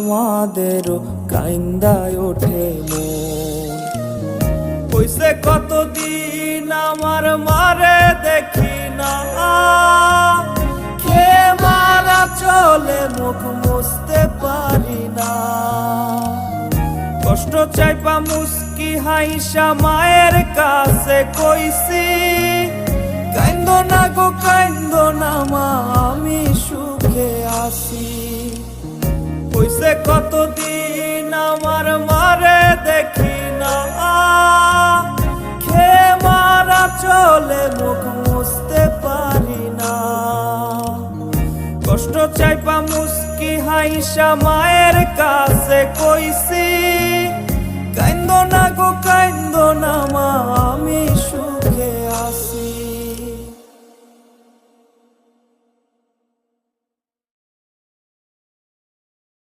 আমাদেরও কাইন্দায় ওঠে মন। কইছে কতদিন আমার মারে দেখি না, খেয়ে মারা চলে মুখ মুছতে পারি না। কষ্ট চাইপা মুস্কি হাইসা মায়ের কাছে কইছি, কাইন্দো না গো কাইন্দো না মা, আমি সুখে আছি। কইছে কতদিন আমার মারে দেখি না, খেয়ে মারা চলে মুখ মুছতে পারি না। কষ্ট চাইপা মুস্কি হাইসা মায়ের কাছে কইছি, কাইন্দো না গো কাইন্দো না মা, আমি সুখে আছি।